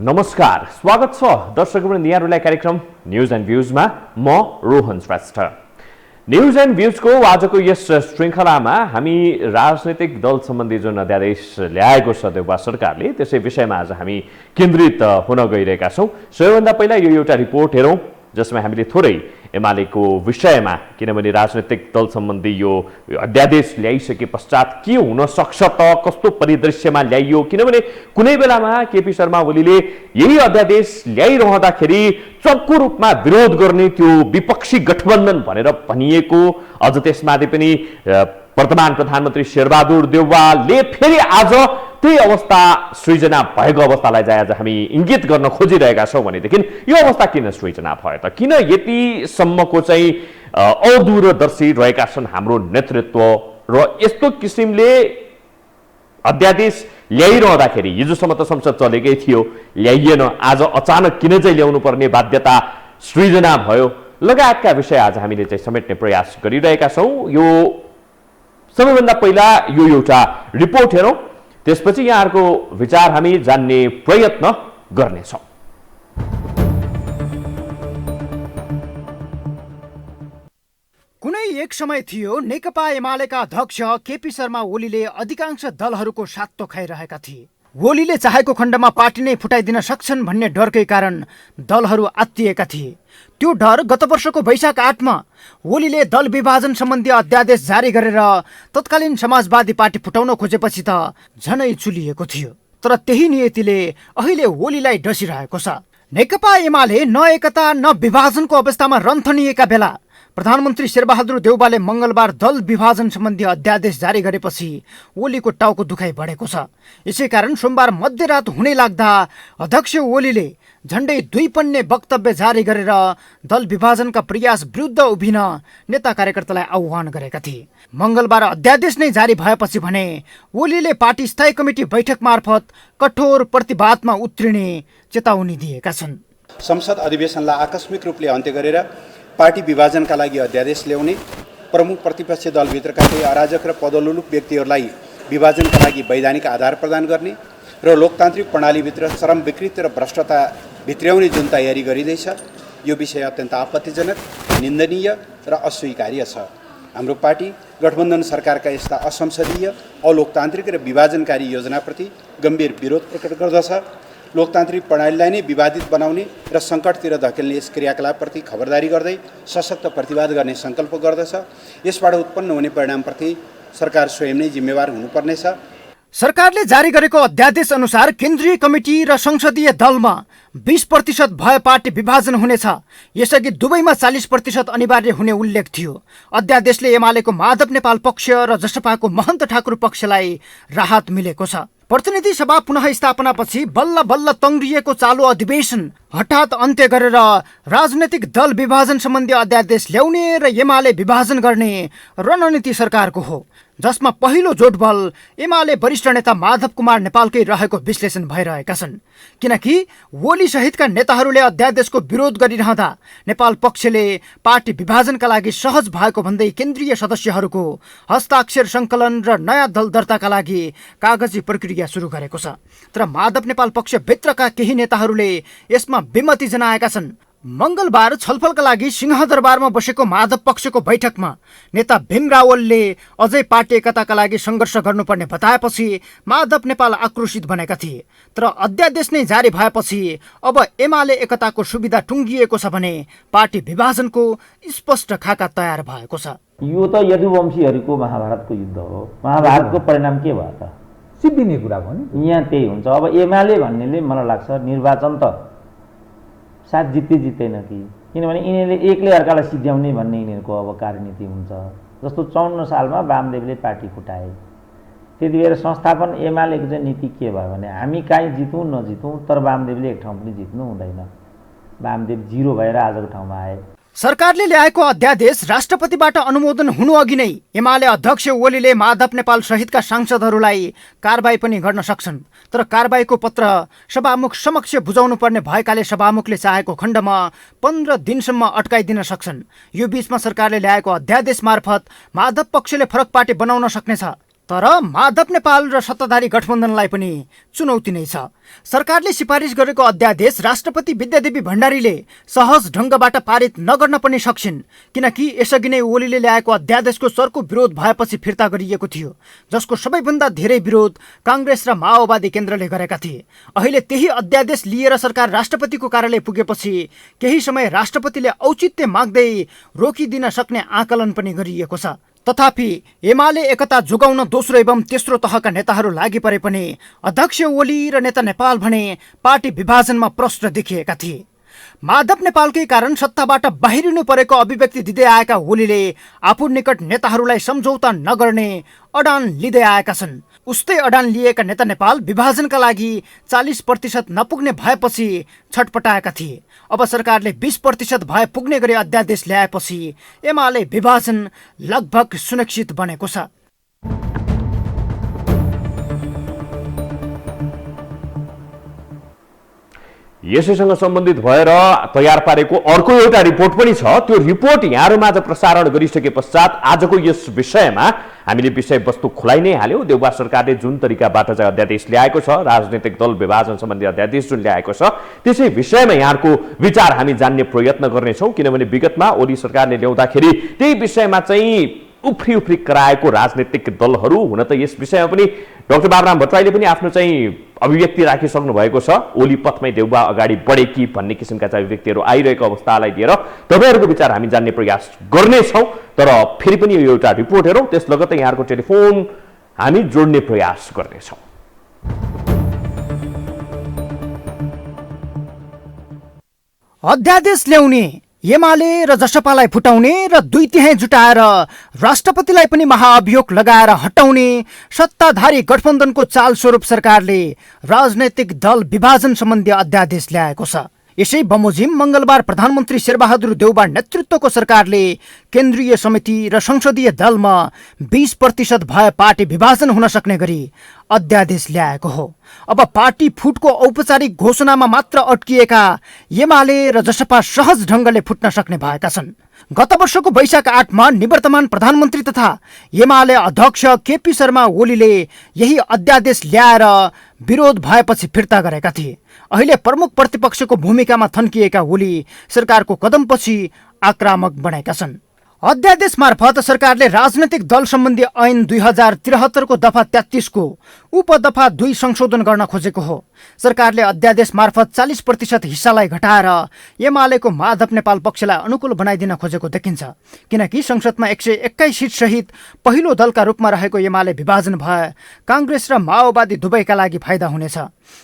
नमस्कार, स्वागत छ दर्शकवृन्द यहाँहरूलाई कार्यक्रम न्यूज एन्ड भ्यूजमा। म रोहन श्रेष्ठ। न्यूज एन्ड भ्यूजको आजको यस श्रृङ्खलामा हामी राजनैतिक दल सम्बन्धी जुन अध्यादेश ल्याएको छ देउबा सरकारले, त्यसै विषयमा आज हामी केन्द्रित हुन गइरहेका छौँ। सबैभन्दा पहिला यो एउटा रिपोर्ट हेरौँ जसमा हामीले थोरै एमालेको विषयमा, किनभने राजनैतिक दल सम्बन्धी यो अध्यादेश ल्याइसके पश्चात के हुन सक्छ त, कस्तो परिदृश्यमा ल्याइयो, किनभने कुनै बेलामा केपी शर्मा ओलीले यही अध्यादेश ल्याइरहँदाखेरि चक्कु रूपमा विरोध गर्ने त्यो विपक्षी गठबन्धन भनेर भनिएको, अझ त्यसमाथि पनि वर्तमान प्रधानमन्त्री शेरबहादुर देउवाले फेरि आज त्यही अवस्था सृजना भएको अवस्थालाई चाहिँ आज हामी इङ्गित गर्न खोजिरहेका छौँ। भनेदेखि यो अवस्था किन सृजना भयो त, किन यतिसम्मको चाहिँ अदूरदर्शी रहेका छन् हाम्रो नेतृत्व र यस्तो किसिमले अध्यादेश ल्याइरहँदाखेरि हिजोसम्म त संसद चलेकै थियो, ल्याइएन, आज अचानक किन चाहिँ ल्याउनु पर्ने बाध्यता सृजना भयो लगायतका विषय आज हामीले चाहिँ समेट्ने प्रयास गरिरहेका छौँ। यो सबैभन्दा पहिला यो एउटा रिपोर्ट हेरौँ, त्यसपछि यहाँहरूको विचार हामी जान्ने प्रयत्न गर्नेछौँ। कुनै एक समय थियो नेकपा एमालेका अध्यक्ष केपी शर्मा ओलीले अधिकांश दलहरूको सातो खाइरहेका थिए। ओलीले चाहेको खण्डमा पार्टी नै फुटाइदिन सक्छन् भन्ने डरकै कारण दलहरू आत्तिएका थिए। त्यो डर गत वर्षको वैशाख 8 मा ओलीले दल विभाजन सम्बन्धी अध्यादेश जारी गरेर तत्कालीन समाजवादी पार्टी फुटाउन खोजेपछि त झनै चुलिएको थियो। तर त्यही नियतिले अहिले ओलीलाई डसिरहेको छ। नेकपा एमाले न एकता न विभाजनको अवस्थामा रन्थनिएका बेला प्रधानमन्त्री शेरबहादुर देउवाले मंगलबार दल विभाजन सम्बन्धी अध्यादेश जारी गरेपछि ओलीको टाउको दुखाइ बढेको छ। यसैकारण सोमबार मध्यरात हुनै लाग्दा अध्यक्ष ओलीले झण्डै 2 पन्ने वक्तव्य जारी गरेर दल विभाजनका प्रयास विरुद्ध उभिन नेता कार्यकर्तालाई आह्वान गरेका थिए। मंगलबार अध्यादेश नै जारी भएपछि भने ओलीले पार्टी स्थायी कमिटी बैठक मार्फत कठोर प्रतिवादमा उत्रिने चेतावनी दिएका छन्। संसद अधिवेशनलाई आकस्मिक रूपले अन्त्य गरेर पार्टी विभाजनका लागि अध्यादेश ल्याउने, प्रमुख प्रतिपक्षी दलभित्रका केही अराजक र पदोल्लुक व्यक्तिहरूलाई विभाजनका लागि वैधानिक आधार प्रदान गर्ने र लोकतान्त्रिक प्रणालीभित्र चरम विकृति र भ्रष्टता भित्र्याउने जुन तयारी गरिँदैछ, यो विषय अत्यन्त आपत्तिजनक, निन्दनीय र अस्वीकार्य छ। हाम्रो पार्टी गठबन्धन सरकारका यस्ता असंसदीय, अलोकतान्त्रिक र विभाजनकारी योजनाप्रति गम्भीर विरोध प्रकट गर्दछ। लोकतान्त्रिक प्रणालीलाई नै विवादित बनाउने र सङ्कटतिर धकेल्ने यस क्रियाकलापप्रति खबरदारी गर्दै सशक्त प्रतिवाद गर्ने सङ्कल्प गर्दछ। यसबाट उत्पन्न हुने परिणामप्रति सरकार स्वयं नै जिम्मेवार हुनुपर्नेछ। सरकारले जारी गरेको अध्यादेश अनुसार केन्द्रीय कमिटी र संसदीय दलमा 20% भए पार्टी विभाजन हुनेछ। यसअघि दुवैमा 40% अनिवार्य हुने उल्लेख थियो। अध्यादेशले एमालेको माधव नेपाल पक्ष र जसपाको महन्त ठाकुर पक्षलाई राहत मिलेको छ। प्रतिनिधि सभा पुनः स्थापनापछि बल्ल बल्ल तङ्ग्रिएको चालु अधिवेशन हठात अन्त्य गरेर राजनैतिक दल विभाजन सम्बन्धी अध्यादेश ल्याउने र एमाले विभाजन गर्ने रणनीति सरकारको हो, जसमा पहिलो जोडबल एमाले वरिष्ठ नेता माधव कुमार नेपालकै रहेको विश्लेषण भइरहेका छन्। किनकि ओली सहितका नेताहरूले अध्यादेशको विरोध गरिरहँदा नेपाल पक्षले पार्टी विभाजनका लागि सहज भएको भन्दै केन्द्रीय सदस्यहरूको हस्ताक्षर सङ्कलन र नयाँ दल दर्ताका लागि कागजी प्रक्रिया सुरु गरेको छ। तर माधव नेपाल पक्षभित्रका केही नेताहरूले यसमा विमति जनाएका छन्। मंगलबार छलफलका लागि सिंहदरबारमा बसेको माधव पक्षको बैठकमा नेता भीम रावलले अझै पार्टी एकताका लागि सङ्घर्ष गर्नुपर्ने बताएपछि माधव नेपाल आक्रोशित बनेका थिए। तर अध्यादेश नै जारी भएपछि अब एमाले एकताको सुविधा टुङ्गिएको छ भने पार्टी विभाजनको स्पष्ट खाका तयार भएको छ। यो त यदुवंशीहरूको महाभारतको युद्ध हो। महाभारतको परिणाम के भयो त? सिद्धिने कुरा भयो नि। यहाँ त्यही हुन्छ। अब एमाले भन्नेले मलाई लाग्छ निर्वाचन त साथ जित्दैन कि, किनभने यिनीहरूले एक्लै अर्कालाई सिद्ध्याउने भन्ने यिनीहरूको अब कार्यनीति हुन्छ। जस्तो 54 सालमा वामदेवले पार्टी फुटाए, त्यति बेर संस्थापन एमालेको चाहिँ नीति के भयो भने हामी काहीँ जितौँ नजितौँ तर वामदेवले एक ठाउँ पनि जित्नु हुँदैन। वामदेव 0 भएर आजको ठाउँमा आए। सरकारले ल्याएको अध्यादेश राष्ट्रपतिबाट अनुमोदन हुनु अघि नै एमाले अध्यक्ष ओलीले माधव नेपाल सहितका सांसदहरूलाई कारबाही पनि गर्न सक्छन्। तर कारबाहीको पत्र सभामुख समक्ष बुझाउनु पर्ने भएकाले सभामुखले चाहेको खण्डमा 15 दिनसम्म अड्काइदिन सक्छन्। यो बीचमा सरकारले ल्याएको अध्यादेश मार्फत माधव पक्षले फरक पार्टी बनाउन सक्नेछ। तर माधव नेपाल र सत्ताधारी गठबन्धनलाई पनि चुनौती नै छ। सरकारले सिफारिस गरेको अध्यादेश राष्ट्रपति विद्यादेवी भण्डारीले सहज ढङ्गबाट पारित नगर्न पनि सक्छिन्, किनकि यसअघि नै ओलीले ल्याएको अध्यादेशको चर्को विरोध भएपछि फिर्ता गरिएको थियो, जसको सबैभन्दा धेरै विरोध काङ्ग्रेस र माओवादी केन्द्रले गरेका थिए। अहिले त्यही अध्यादेश लिएर सरकार राष्ट्रपतिको कार्यालय पुगेपछि केही समय राष्ट्रपतिले औचित्य माग्दै रोकिदिन सक्ने आकलन पनि गरिएको छ। तथापि एमाले एकता जोगाउन दोस्रो एवं तेस्रो तहका नेताहरू लागि परे पनि अध्यक्ष ओली र नेता नेपाल भने पार्टी विभाजनमा प्रश्न देखिएका थिए। माधव नेपालकै कारण सत्ताबाट बाहिरिनु परेको अभिव्यक्ति दिँदै आएका ओलीले आफू निकट नेताहरूलाई सम्झौता नगर्ने अडान लिँदै आएका छन्। उस्तै अडान लिएका नेता नेपाल विभाजनका लागि 40% नपुग्ने भएपछि छटपटाएका थिए। अब सरकारले 20% भए पुग्ने गरी अध्यादेश ल्याएपछि एमाले विभाजन लगभग सुनिश्चित बनेको छ। यसैसँग सम्बन्धित भएर तयार पारेको अर्को एउटा रिपोर्ट पनि छ। त्यो रिपोर्ट यहाँहरूमाझ प्रसारण गरिसके पश्चात आजको यस विषयमा हामीले विषयवस्तु खुलाइ नै हाल्यौँ। देउबा सरकारले जुन तरिकाबाट चाहिँ अध्यादेश ल्याएको छ, राजनैतिक दल विभाजन सम्बन्धी अध्यादेश जुन ल्याएको छ, त्यसै विषयमा यहाँहरूको विचार हामी जान्ने प्रयत्न गर्नेछौँ। किनभने विगतमा ओली सरकारले ल्याउँदाखेरि त्यही विषयमा चाहिँ उफ्री कराएको राजनैतिक दलहरू, हुन त यस विषयमा पनि डाक्टर बाबुराम भट्टराईले पनि आफ्नो चाहिँ अभिव्यक्ति राखिसक्नु भएको छ। ओली पथमै देउबा अगाडि बढे कि भन्ने किसिमका चाहिँ अभिव्यक्तिहरू आइरहेको अवस्थालाई लिएर तपाईँहरूको विचार हामी जान्ने प्रयास गर्नेछौँ। तर फेरि पनि यो एउटा रिपोर्ट हेरौँ, त्यस लगत्तै यहाँहरूको टेलिफोन हामी जोड्ने प्रयास गर्नेछौँ। अध्यादेश ल्याउने, एमाले र जसपालाई फुटाउने र 2/3 जुटाएर राष्ट्रपतिलाई पनि महाअभियोग लगाएर हटाउने सत्ताधारी गठबन्धनको चाल स्वरूप सरकारले राजनैतिक दल विभाजन सम्बन्धी अध्यादेश ल्याएको छ। यसै बमोजिम मंगलबार प्रधानमन्त्री शेरबहादुर देउबा नेतृत्वको सरकारले केन्द्रीय समिति र संसदीय दलमा 20% भए पार्टी विभाजन हुन सक्ने गरी अध्यादेश ल्याएको हो। अब पार्टी फुटको औपचारिक घोषणामा मात्र अड्किएका एमाले र जसपा सहज ढङ्गले फुट्न सक्ने भएका छन्। गत वर्षको वैशाख 8 मा निवर्तमान प्रधानमन्त्री तथा एमाले अध्यक्ष केपी शर्मा ओलीले यही अध्यादेश ल्याएर विरोध भएपछि फिर्ता गरेका थिए। अहिले प्रमुख प्रतिपक्षको भूमिकामा थन्किएका ओली सरकारको कदमपछि आक्रामक बनेका छन्। अध्यादेश मार्फत सरकारले राजनैतिक दल सम्बन्धी ऐन 2073 को दफा 33 को उपदफा 2 संशोधन गर्न खोजेको हो। सरकारले अध्यादेश मार्फत 40% हिस्सालाई घटाएर एमालेको माधव नेपाल पक्षलाई अनुकूल बनाइदिन खोजेको देखिन्छ, किनकि संसदमा 121 सिट सहित पहिलो दलका रूपमा रहेको एमाले विभाजन भए काङ्ग्रेस र माओवादी दुवैका लागि फाइदा हुनेछ।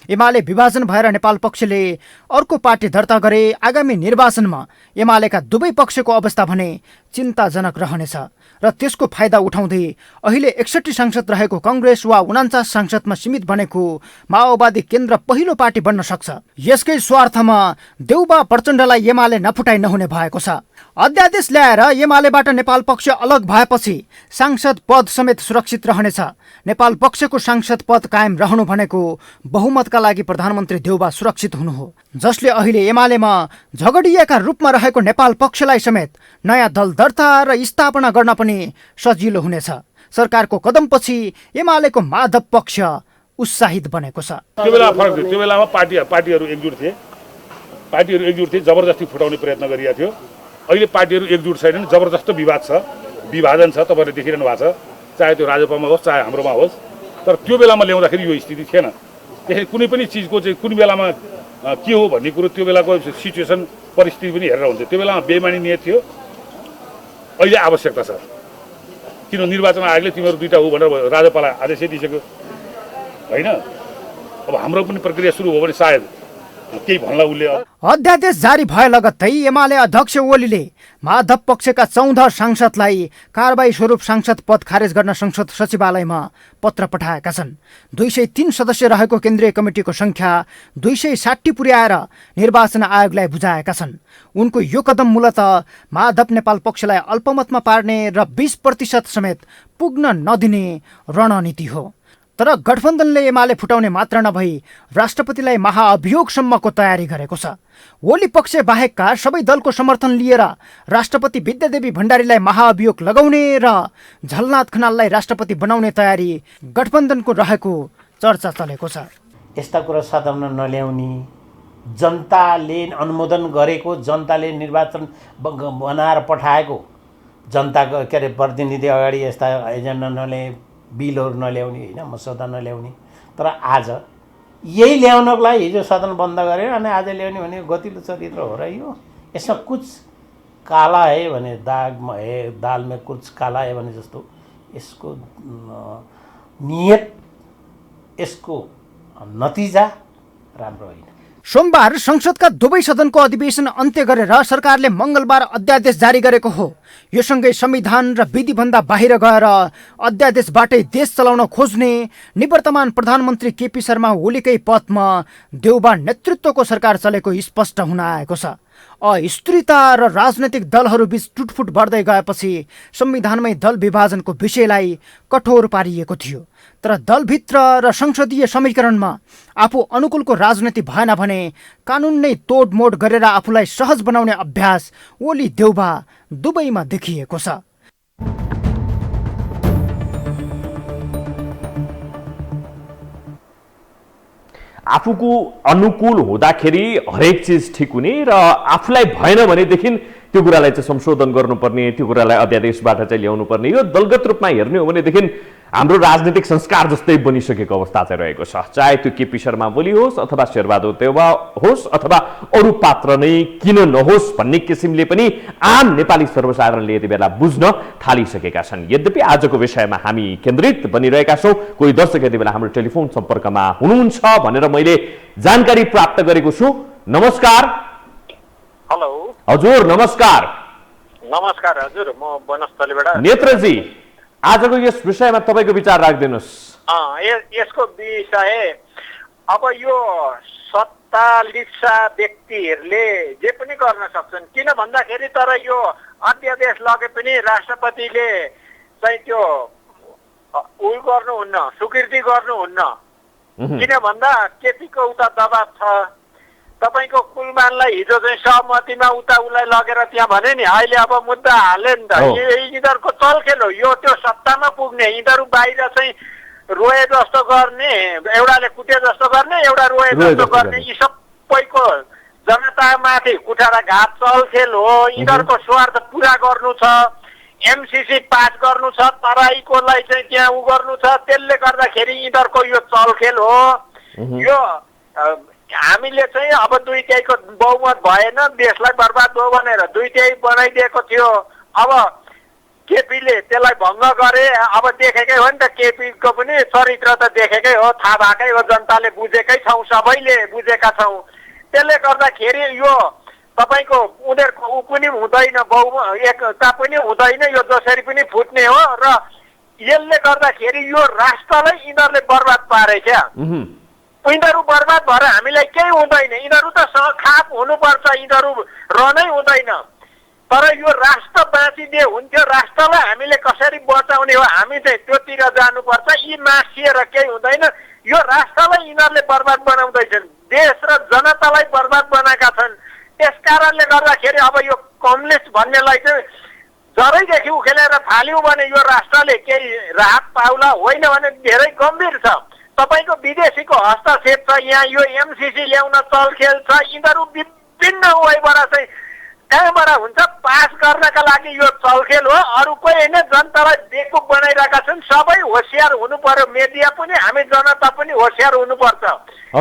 एमाले विभाजन भएर नेपाल पक्षले अर्को पार्टी दर्ता गरे आगामी निर्वाचनमा एमालेका दुवै पक्षको अवस्था भने चिन्ताजनक रहनेछ र त्यसको फाइदा उठाउँदै अहिले 61 सांसद रहेको काङ्ग्रेस वा 49 सांसदमा सीमित बनेको माओवादी केन्द्र पहिलो पार्टी बन्न सक्छ। यसकै स्वार्थमा देउबा प्रचण्डलाई एमाले नफुटाइ नहुने भएको छ। अध्यादेश ल्याएर एमालेबाट नेपाल पक्ष अलग भएपछि सांसद पद समेत सुरक्षित रहनेछ। नेपाल पक्षको सांसद पद कायम रहनु भनेको बहुमतका लागि प्रधानमन्त्री देउबा सुरक्षित हुनु हो, जसले अहिले एमालेमा झगडिएका रूपमा रहेको नेपाल पक्षलाई समेत नयाँ दल दर्ता र स्थापना गर्न पनि सजिलो हुनेछ। सरकारको कदमपछि एमालेको माधव पक्ष उत्साहित बनेको छ। त्यो बेला फरक थियो। त्यो बेलामा पार्टीहरू एकजुट थिए, जबरजस्ती फुटाउने प्रयत्न गरिएको थियो। अहिले पार्टीहरू एकजुट छैनन्, जबरजस्त विवाद छ, विभाजन छ, तपाईँहरूले देखिरहनु भएको छ, चाहे त्यो राजपामा होस् चाहे हाम्रोमा होस्। तर त्यो बेलामा ल्याउँदाखेरि यो स्थिति थिएन। त्यसैले कुनै पनि चिजको चाहिँ कुन बेलामा के हो भन्ने कुरो त्यो बेलाको सिचुएसन परिस्थिति पनि हेरेर हुन्छ। त्यो बेलामा बेइमानी नियत थियो, अहिले आवश्यकता छ। किन निर्वाचन आयोगले तिमीहरू दुईटा हो भनेर राज्यपाललाई आदेश दिइसक्यो होइन। अब हाम्रो पनि प्रक्रिया सुरु हो भने सायद केही भन्ला उसले। अध्यादेश जारी भए लगत्तै एमाले अध्यक्ष ओलीले माधव पक्षका 14 सांसदलाई कारबाही स्वरूप सांसद पद खारेज गर्न संसद सचिवालयमा पत्र पठाएका छन्। 203 सदस्य रहेको केन्द्रीय कमिटिको संख्या 260 पुर्याएर निर्वाचन आयोगलाई बुझाएका छन्। उनको यो कदम मूलतः माधव नेपाल पक्षलाई अल्पमतमा पार्ने र 20% समेत पुग्न नदिने रणनीति हो। तर गठबन्धनले एमाले फुटाउने मात्र नभई राष्ट्रपतिलाई महाअभियोगसम्मको तयारी गरेको छ। ओली पक्ष बाहेकका सबै दलको समर्थन लिएर राष्ट्रपति विद्यादेवी भण्डारीलाई महाअभियोग लगाउने र झलनाथ खनाललाई राष्ट्रपति बनाउने तयारी गठबन्धनको रहेको चर्चा चलेको छ। यस्ता कुरा सदनमा नल्याउने, जनताले अनुमोदन गरेको, जनताले निर्वाचन बनाएर पठाएको जनताको के अरे प्रतिनिधि अगाडि यस्ता एजेन्डा नल्याए, बिलहरू नल्याउने होइन, मसौदा नल्याउने। तर आज यही ल्याउनको लागि हिजो सदन बन्द गरेर अनि आज ल्याउने भने गतिलो चरित्र हो र यो? यसमा कुछ काला है भने दागमा है, दालमा कुछ काला है भने जस्तो यसको नियत, यसको नतिजा राम्रो होइन। सोमबार संसदका दुवै सदनको अधिवेशन अन्त्य गरेर सरकारले मङ्गलबार अध्यादेश जारी गरेको हो। यो सँगै संविधान र विधिभन्दा बाहिर गएर अध्यादेशबाटै देश चलाउन खोज्ने निवर्तमान प्रधानमन्त्री केपी शर्मा ओलीकै पथमा देउबा नेतृत्वको सरकार चलेको स्पष्ट हुन आएको छ। अस्थिरता र राजनैतिक दलहरूबीच टुटफुट बढ्दै गएपछि संविधानमै दल विभाजनको विषयलाई कठोर पारिएको थियो। तर दलभित्र र संसदीय समीकरणमा आफू अनुकूलको राजनीति भएन भने कानुन नै तोडमोड गरेर आफूलाई सहज बनाउने अभ्यास ओली देउबा दुवैमा देखिएको छ। आफूको अनुकूल हुँदाखेरि हरेक चिज ठिक हुने र आफूलाई भएन भनेदेखि त्यो कुरालाई चाहिँ संशोधन गर्नुपर्ने, त्यो कुरालाई अध्यादेशबाट चाहिँ ल्याउनु पर्ने, यो दलगत रूपमा हेर्ने हो भनेदेखि हाम्रो राजनीतिक संस्कार जस्तै बनिसकेको अवस्था चाहिँ रहेको छ। चाहे त्यो केपी शर्मा ओली होस् अथवा शेरबहादुर देउवा होस् अथवा अरू पात्र नै किन नहोस् भन्ने किसिमले पनि आम नेपाली सर्वसाधारणले यति बेला बुझ्न थालिसकेका छन्। यद्यपि आजको विषयमा हामी केन्द्रित बनिरहेका छौँ। कोही दर्शक यति बेला हाम्रो टेलिफोन सम्पर्कमा हुनुहुन्छ भनेर मैले जानकारी प्राप्त गरेको छु। नमस्कार। हेलो हजुर नमस्कार। नमस्कार हजुर, म बनस्थलीबाट। नेत्रजी, आजको यस विषयमा तपाईँको विचार राखिदिनुहोस्। यसको विषय अब यो सत्ता लिप्सा व्यक्तिहरूले जे पनि गर्न सक्छन्, किन भन्दाखेरि तर यो अध्यादेश लगे पनि राष्ट्रपतिले चाहिँ त्यो उयो गर्नुहुन्न, स्वीकृति गर्नुहुन्न। किन भन्दा केपीको उता दबाब छ। तपाईँको कुलमानलाई हिजो चाहिँ सहमतिमा उता उसलाई लगेर त्यहाँ भने नि, अहिले अब मुद्दा हाले नि त। यिनीहरूको चलखेल हो यो, त्यो सत्तामा पुग्ने। यिनीहरू बाहिर चाहिँ रोए जस्तो गर्ने, एउटाले कुटे जस्तो गर्ने, एउटा रोए जस्तो गर्ने, यी सबैको जनतामाथि कुठाराघात चलखेल हो। यिनीहरूको स्वार्थ पुरा गर्नु छ, एमसिसी पास गर्नु छ, तराईकोलाई चाहिँ त्यहाँ उ गर्नु छ। त्यसले गर्दाखेरि यिनीहरूको यो चलखेल हो। यो हामीले चाहिँ अब 2/3 बहुमत भएन, देशलाई बर्बाद भयो भनेर 2/3 बनाइदिएको थियो। अब केपीले त्यसलाई भङ्ग गरे। अब देखेकै हो नि त, केपीको पनि चरित्र त देखेकै हो, थाहा भएकै हो, जनताले बुझेकै छौँ, सबैले बुझेका छौँ। त्यसले गर्दाखेरि यो तपाईँको उनीहरूको ऊ पनि हुँदैन, एकता पनि हुँदैन, यो जसरी पनि फुट्ने हो। र यसले गर्दाखेरि यो राष्ट्रलाई यिनीहरूले बर्बाद पारे क्या। यिनीहरू बर्बाद भएर हामीलाई केही हुँदैन। यिनीहरू त खाप हुनुपर्छ, यिनीहरू रहनै हुँदैन। तर यो राष्ट्र बाँचिदिए हुन्थ्यो। राष्ट्रलाई हामीले कसरी बचाउने हो, हामी चाहिँ त्योतिर जानुपर्छ। यी मासिएर केही हुँदैन। यो राष्ट्रलाई यिनीहरूले बर्बाद बनाउँदैछन्, देश र जनतालाई बर्बाद बनाएका छन्। त्यस कारणले गर्दाखेरि अब यो कम्युनिस्ट भन्नेलाई चाहिँ जरैदेखि उखेलेर फाल्यौँ भने यो राष्ट्रले केही राहत पाउला, होइन भने धेरै गम्भीर छ। तपाईँको विदेशीको हस्तक्षेप छ, यहाँ यो एमसिसी ल्याउन चलखेल छ। यिनीहरू विभिन्न उयोबाट चाहिँ कहाँबाट हुन्छ पास गर्नका लागि यो चलखेल हो। अरू कोही होइन, जनतालाई बेकुफ बनाइरहेका छन्। सबै होसियार हुनु पर्यो, मिडिया पनि, हामी जनता पनि होसियार हुनुपर्छ।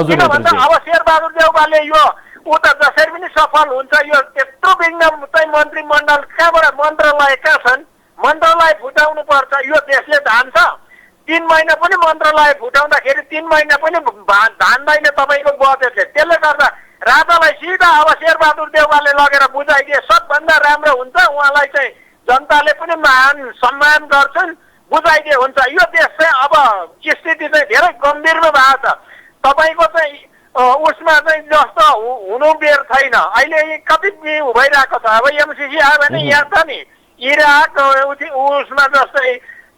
किन भन्दा अब शेरबहादुर देउवाले यो ऊ त जसरी पनि सफल हुन्छ। यो त्यत्रो विघ्न चाहिँ मन्त्रीमण्डल कहाँबाट, मन्त्रालय कहाँ छन्, मन्त्रालय फुटाउनु पर्छ। यो देशले धान्छ 3 महिना पनि मन्त्रालय फुटाउँदाखेरि 3 महिना पनि धान्दैन तपाईँको बजेटले। त्यसले गर्दा राजालाई सिधा अब शेरबहादुर देउवाले लगेर बुझाइदिए सबभन्दा राम्रो हुन्छ। उहाँलाई चाहिँ जनताले पनि मान सम्मान गर्छन्, बुझाइदिए हुन्छ। यो देश चाहिँ अब स्थिति चाहिँ धेरै गम्भीरमा भएको छ। तपाईँको चाहिँ उसमा चाहिँ जस्तो हुनु बेर छैन। अहिले कति भइरहेको छ। अब एमसिसी आयो भने यहाँ छ नि, इराक उसमा जस्तै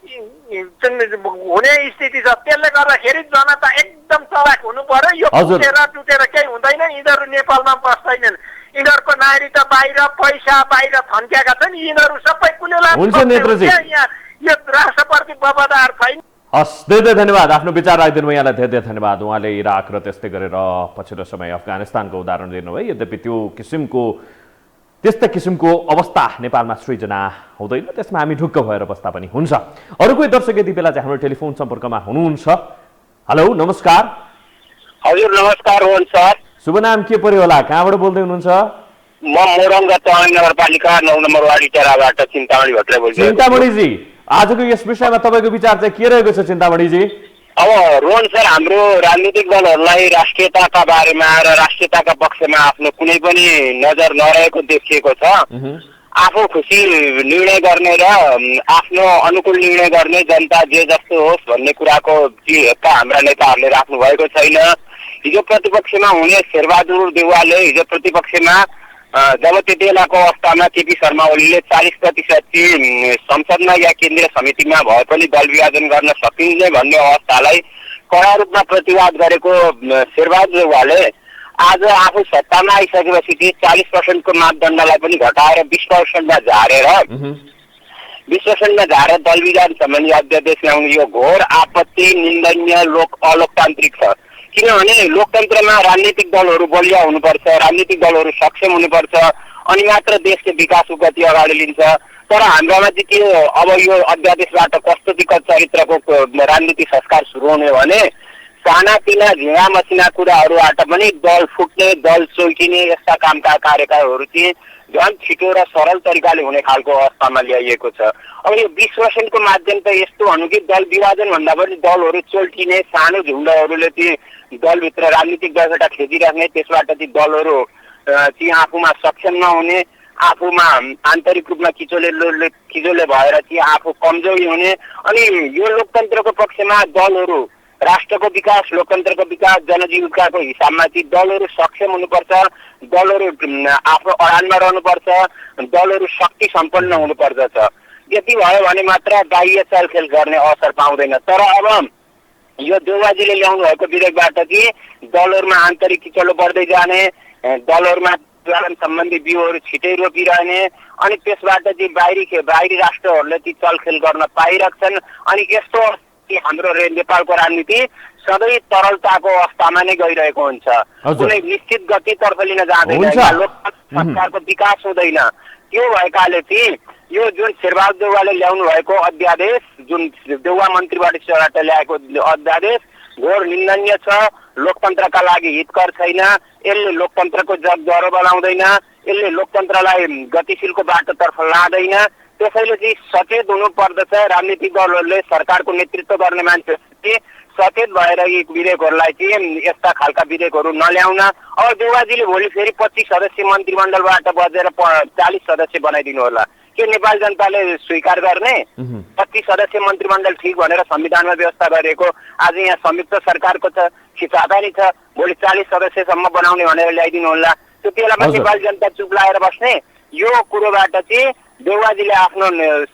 हुने स्थिति छ। त्यसले गर्दाखेरि जनता एकदम चलाक हुनु पर्यो। यो टुटेर टुटेर केही हुँदैन। यिनीहरू नेपालमा बस्दैनन्। यिनीहरूको नागरिकता बाहिर, पैसा बाहिर थन्क्याएका छन्। यिनीहरू सबै कुलेला यो राष्ट्रप्रति वफादार छैन। हस्, धेरै धन्यवाद। आफ्नो विचार राखिदिनु भयो। यहाँलाई धेरै धन्यवाद। उहाँले इराक र त्यस्तै गरेर पछिल्लो समय अफगानिस्तानको उदाहरण दिनुभयो। यद्यपि त्यस्तै किसिमको अवस्था नेपालमा सृजना हुँदैन। त्यसमा हामी ढुक्क भएर बस्दा पनि हुन्छ। अरू कोही दर्शक यति बेला चाहिँ हाम्रो टेलिफोन सम्पर्कमा हुनुहुन्छ। हेलो, नमस्कार। हजुर नमस्कार रोहन सर। शुभ नाम के पर्यो होला? कहाँबाट बोल्दै हुनुहुन्छ? म मोरङ्गा चौहान नगरपालिका 9 नम्बर वार्ड इटेराबाट चिन्तामणी भट्टराई बोल्दैछु। चिन्तामणीजी, आजको यस विषयमा तपाईँको विचार चाहिँ के रहेको छ चिन्तामणीजी? अब रोहन सर, हाम्रो राजनीतिक दलहरूलाई राष्ट्रियताका बारेमा र राष्ट्रियताका पक्षमा आफ्नो कुनै पनि नजर नरहेको देखिएको छ। आफू खुसी निर्णय गर्ने र आफ्नो अनुकूल निर्णय गर्ने, जनता जे जस्तो होस् भन्ने कुराको हाम्रा नेताहरूले राख्नु भएको छैन। हिजो प्रतिपक्षमा हुने शेरबहादुर देउवाले हिजो प्रतिपक्षमा जब त्यति बेलाको अवस्थामा केपी शर्मा ओलीले 40% चाहिँ संसदमा या केन्द्रीय समितिमा भए पनि दल विभाजन गर्न सकिन्छ भन्ने अवस्थालाई कडा रूपमा प्रतिवाद गरेको शेरबहादुर देउवाले आज आफू सत्तामा आइसकेपछि 40% को मापदण्डलाई पनि घटाएर 20% मा झारेर 20% मा झारेर दल विभाजन सम्बन्धी अध्यादेश ल्याउने यो घोर आपत्ति, निन्दनीय, अलोकतान्त्रिक छ। किनभने लोकतन्त्रमा राजनीतिक दलहरू बलिया हुनुपर्छ, राजनीतिक दलहरू सक्षम हुनुपर्छ, अनि मात्र देशको विकासको गति अगाडि लिन्छ। तर हाम्रोमा चाहिँ के अब यो अध्यादेशबाट कस्तो विकट चरित्रको राजनीतिक संस्कार सुरु हुने भने सानातिना झिँगा मसिना कुराहरूबाट पनि दल फुट्ने, दल चौकिने यस्ता कामका कार्यकालहरू चाहिँ झन् छिटो र सरल तरिकाले हुने खालको अवस्थामा ल्याइएको छ। अब यो 20% को माध्यम त यस्तो हुनु कि दल विभाजन भन्दा पनि दलहरू चोल्टिने, सानो झुन्डहरूले चाहिँ दलभित्र राजनीतिक दलबाट खेदिराख्ने, त्यसबाट चाहिँ दलहरू चाहिँ आफूमा सक्षम नहुने, आफूमा आन्तरिक रूपमा किचोले भएर चाहिँ आफू कमजोरी हुने। अनि यो लोकतन्त्रको पक्षमा दलहरू राष्ट्रको विकास, लोकतन्त्रको विकास, जनजीविकाको हिसाबमा चाहिँ दलहरू सक्षम हुनुपर्छ, दलहरू आफ्नो अडानमा रहनुपर्छ, दलहरू शक्ति सम्पन्न हुनुपर्दछ। यति भयो भने मात्र बाह्य चलखेल गर्ने अवसर पाउँदैन। तर अब यो देउवाजीले ल्याउनु भएको विधेयकबाट चाहिँ दलहरूमा आन्तरिक किचलो बढ्दै जाने, दलहरूमा विभाजन सम्बन्धी बिउहरू छिटै रोपिरहने, अनि त्यसबाट चाहिँ बाहिरी राष्ट्रहरूले चाहिँ चलखेल गर्न पाइरहेछन्। अनि यस्तो हाम्रो नेपालको राजनीति सधैँ तरलताको अवस्थामा नै गइरहेको हुन्छ, कुनै निश्चित गतितर्फ लिन जाँदैन, लोकतन्त्र सरकारको विकास हुँदैन। त्यो भएकाले चाहिँ यो जुन शेरबहादुर देउवाले ल्याउनु भएको अध्यादेश, जुन देउवा मन्त्रीबाट ल्याएको अध्यादेश घोर निन्दनीय छ, लोकतन्त्रका लागि हितकर छैन। यसले लोकतन्त्रको जगजरो बनाउँदैन, यसले लोकतन्त्रलाई गतिशीलको बाटोतर्फ लाँदैन। त्यसैले चाहिँ सचेत हुनु पर्दछ। राजनीतिक दलहरूले सरकारको नेतृत्व गर्ने मान्छेहरूले सचेत भएर यी विधेयकहरूलाई चाहिँ यस्ता खालका विधेयकहरू नल्याउन। अब देउवाजीले भोलि फेरि 25 सदस्यीय मन्त्रीमण्डलबाट बजेर 40 सदस्य बनाइदिनु होला। के नेपाल जनताले स्वीकार गर्ने? 25 सदस्यीय मन्त्रीमण्डल ठिक भनेर संविधानमा व्यवस्था गरिएको आज यहाँ संयुक्त सरकारको छ, खिचातानी छ, भोलि 40 सदस्यसम्म बनाउने भनेर ल्याइदिनु होला। त्यो बेलामा नेपाल जनता चुप लागेर बस्ने? यो कुरोबाट चाहिँ देउवाजीले आफ्नो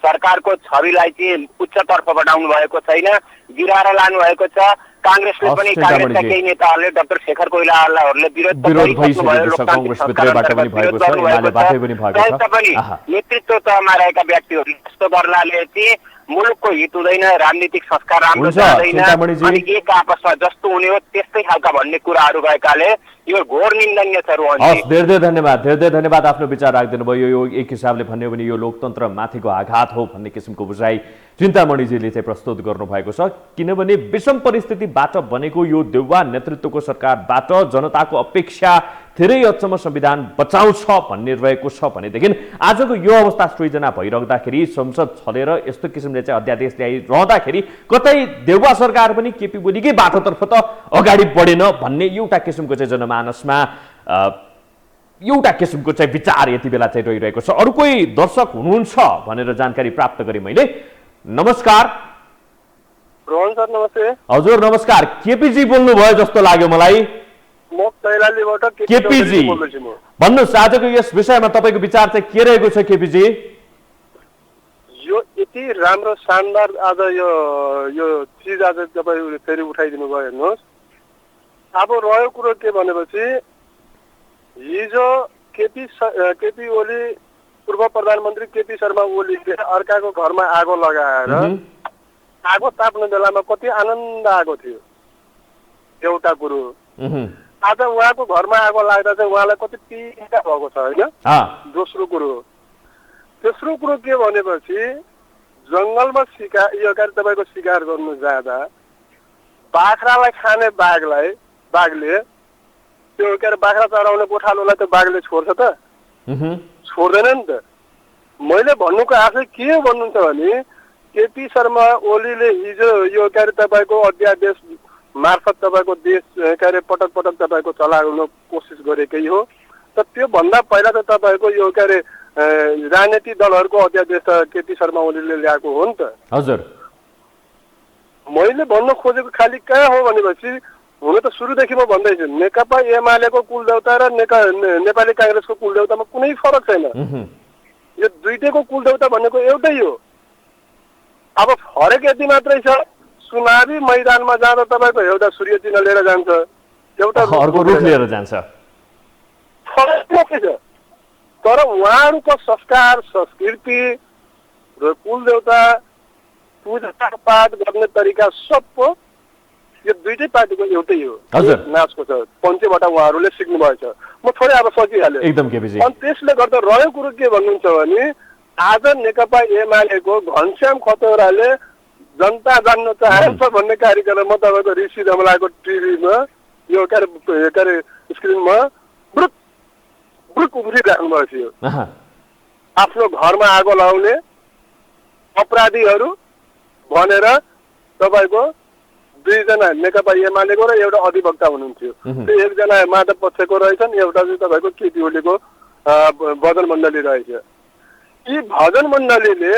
सरकारको छविलाई चाहिँ उच्चतर्फ बढाउनु भएको छैन, गिराएर लानु भएको छ। कांग्रेसले पनि कांग्रेसका केही नेताहरूले डाक्टर शेखर कोइरालाहरूले विरोध नेतृत्व तहमा रहेका व्यक्तिहरूले यस्तो गर्नाले चाहिँ मुलुकको हित हुँदैन, राजनीतिक संस्कार राम्रो हुँदैन, अनि एक आपसमा जस्तो हुने हो त्यस्तै खालका भन्ने कुराहरू भएकाले यो घोर निन्दनीय छ। रोहनजी धेरै धन्यवाद आफ्नो विचार राखिदिनु भयो। यो एक हिसाबले भन्यो भने यो लोकतन्त्र माथिको आघात हो भन्ने किसिमको बुझाइ चिन्तामणिजीले चाहिँ प्रस्तुत गर्नुभएको छ। किनभने विषम परिस्थितिबाट बनेको यो देउवा नेतृत्वको सरकारबाट जनताको अपेक्षा धेरै हदसम्म संविधान बचाउँछ भन्ने रहेको छ भनेदेखि आजको यो अवस्था सृजना भइरहँदाखेरि संसद छलेर यस्तो किसिमले चाहिँ अध्यादेश ल्याइरहँदाखेरि कतै देउवा सरकार पनि केपी ओलीकै बाटोतर्फ त अगाडि बढेन भन्ने एउटा किसिमको चाहिँ जनमानसमा एउटा किसिमको चाहिँ विचार यति बेला चाहिँ रहिरहेको छ। अरू कोही दर्शक हुनुहुन्छ भनेर जानकारी प्राप्त गरेँ मैले। नमस्कार रोहन सर, नमस्ते। हजुर नमस्कार। केपीजी बोल्नु भयो जस्तो लाग्यो मलाई। केपीजी भन्नुहोस् आजको यस विषयमा तपाईँको विचार चाहिँ के रहेको छ? केपीजी, यो यति राम्रो शानदार आज यो चिज आज तपाईँ फेरि उठाइदिनु भयो हेर्नुहोस्। अब रह्यो कुरो के भनेपछि हिजो केपी ओली पूर्व प्रधानमन्त्री केपी शर्मा ओलीले अर्काको घरमा आगो लगाएर आगो ताप्ने बेलामा कति आनन्द आएको थियो एउटा कुरो। आज उहाँको घरमा आगो लाग्दा चाहिँ उहाँलाई कति पीडा भएको छ होइन। दोस्रो कुरो के भनेपछि जङ्गलमा तपाईँको शिकार गर्नु जाँदा बाख्रालाई खाने बाघले त्यो बाख्रा चराउने गोठालोलाई त बाघले छोड्छ त? छोड्दैन नि त। मैले भन्नुको आशय के भन्नुहुन्छ भने केपी शर्मा ओलीले हिजो यो तपाईँको अध्यादेश मार्फत तपाईँको देश पटक पटक तपाईँको चलाउन कोसिस गरेकै हो। त त्योभन्दा पहिला त तपाईँको यो राजनीतिक दलहरूको अध्यादेश त केपी शर्मा ओलीले ल्याएको हो नि त। हजुर, मैले भन्न खोजेको खालि कहाँ हो भनेपछि हुन त सुरुदेखि म भन्दैछु नेकपा एमालेको कुलदेउता र नेपाली काङ्ग्रेसको कुलदेउतामा कुनै फरक छैन। यो दुईटैको कुलदेउता भनेको एउटै हो। अब फरक यति मात्रै छ चुनावी मैदानमा जाँदा तपाईँको एउटा सूर्य चिन्ह लिएर जान्छ, एउटा अर्को रुख लिएर जान्छ। फरक के छ? तर उहाँहरूको संस्कार संस्कृति र कुलदेउता पूजापाठ गर्ने तरिका सबको यो दुईटै पार्टीको एउटै हो, नाचको छ। पञ्चेबाट उहाँहरूले सिक्नु भएछ। म थोरै अब सकिहालेँ एकदम केपीजी। अनि त्यसले गर्दा रह्यो कुरो के भन्नुहुन्छ भने आज नेकपा एमालेको घनश्याम खतौराले जनता जान्न चाहन्छ भन्ने कार्यक्रममा तपाईँको ऋषि धमलाको टिभीमा यो स्क्रिनमा ब्रुक उफ्रिराख्नु भएको थियो। आफ्नो घरमा आगो लगाउने अपराधीहरू भनेर तपाईँको दुईजना नेकपा एमालेको र एउटा अधिवक्ता हुनुहुन्थ्यो। त्यो एकजना माधव पक्षको रहेछन्, एउटा चाहिँ तपाईँको केपी ओलीको भजन मण्डली रहेछ। यी भजन मण्डलीले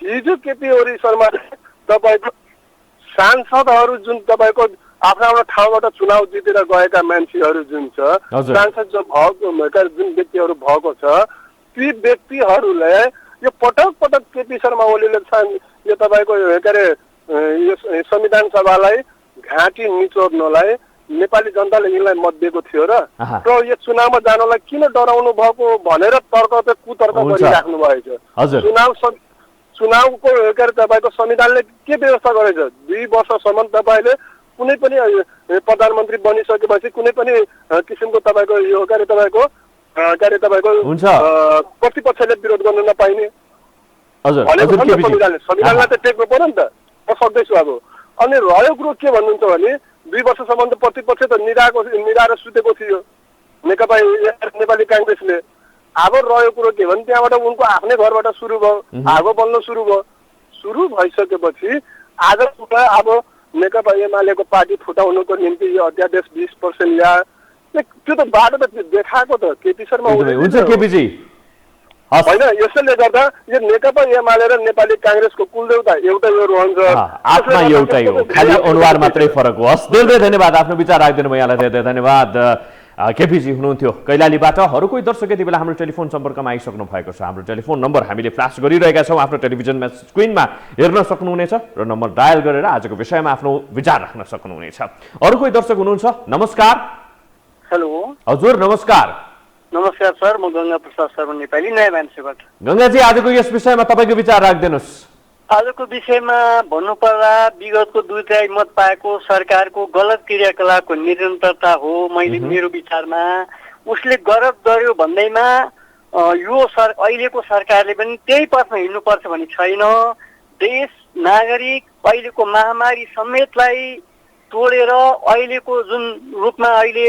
हिजो केपी ओली शर्मा तपाईँको सांसदहरू जुन तपाईँको आफ्नो ठाउँबाट चुनाव जितेर गएका मान्छेहरू जुन छ सांसद जो भएको जुन व्यक्तिहरू भएको छ ती व्यक्तिहरूले यो पटक पटक केपी शर्मा ओलीले यो तपाईँको यो संविधान सभालाई घाँटी निचोर्नलाई नेपाली जनताले यिनलाई मत दिएको थियो र यो चुनावमा जानलाई किन डराउनु भएको भनेर कुतर्क गरिराख्नु भएछ। चुनावको तपाईँको संविधानले के व्यवस्था गरेछ? 2 वर्षसम्म तपाईँले कुनै पनि प्रधानमन्त्री बनिसकेपछि कुनै पनि किसिमको तपाईँको यो तपाईँको प्रतिपक्षले विरोध गर्न नपाइने संविधानलाई त टेक्नु पर्यो नि त। म सक्दैछु अब। अनि रह्यो कुरो के भन्नुहुन्छ भने 2 वर्षसम्म त प्रतिपक्ष त निराएर सुतेको थियो नेपाली काङ्ग्रेसले। अब रह्यो कुरो के भने त्यहाँबाट उनको आफ्नै घरबाट सुरु भयो, आगो बल्न सुरु भयो। सुरु भइसकेपछि आज अब नेकपा एमालेको पार्टी फुटाउनुको निम्ति यो अध्यादेश 20% ल्या त्यो त बाटो त देखाएको त केपी शर्मा ओली हुन्छ केपीजी होइन। यसैले गर्दा यो नेकपा एमाले र नेपाली काङ्ग्रेसको कुलदेउता एउटै हो रहन्छ, आत्मा एउटै हो, खालि अनुहार मात्रै फरक हो। हस्, धेरै धन्यवाद आफ्नो विचार राखिदिनु भयो। यहाँलाई धेरै धन्यवाद। केपीजी हुनुहुन्थ्यो कैलालीबाट। अरू कोही दर्शक यति बेला हाम्रो टेलिफोन सम्पर्कमा आइसक्नु भएको छ। हाम्रो टेलिफोन नम्बर हामीले फ्ल्यास गरिरहेका छौँ, आफ्नो टेलिभिजनमा स्क्रिनमा हेर्न सक्नुहुनेछ र नम्बर डायल गरेर आजको विषयमा आफ्नो विचार राख्न सक्नुहुनेछ। अरू कोही दर्शक हुनुहुन्छ? नमस्कार। हेलो हजुर, नमस्कार। नमस्कार सर, म गङ्गा प्रसाद शर्मा नेपाली नयाँ मान्छेबाट। गङ्गाजी, आजको यस विषयमा तपाईँको विचार राखिदिनुहोस्। आजको विषयमा भन्नुपर्दा विगतको 2 तिहाई मत पाएको सरकारको गलत क्रियाकलापको निरन्तरता हो। मेरो विचारमा उसले गलत गर्यो भन्दैमा यो अहिलेको सरकारले पनि त्यही पथमा हिँड्नुपर्छ भन्ने छैन। देश नागरिक अहिलेको महामारी समेतलाई तोडेर अहिलेको जुन रूपमा अहिले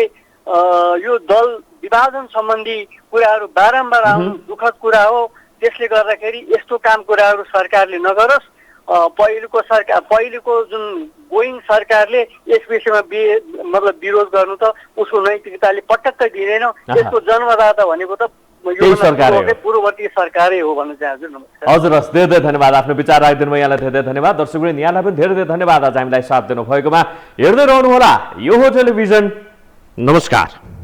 यो दल विभाजन सम्बन्धी कुराहरू बारम्बार आउनु दुःखद कुरा हो। त्यसले गर्दाखेरि यस्तो काम कुराहरू सरकारले नगरोस्। पहिलेको जुन गोइङ सरकारले यस विषयमा मतलब विरोध गर्नु त उसको नैतिकताले पटक्कै दिँदैन। यसको जन्मदाता भनेको त पूर्ववर्ती सरकारै हो भन्न चाहन्छु। हजुर, हस्, धेरै धेरै धन्यवाद आफ्नो विचार राखिदिनु भयो। यहाँलाई धेरै धेरै धन्यवाद। दर्शकवृन्द, यहाँलाई पनि धेरै धेरै धन्यवाद आज हामीलाई साथ दिनु भएकोमा। हेर्दै रहनुहोला यो हो टेलिभिजन। नमस्कार।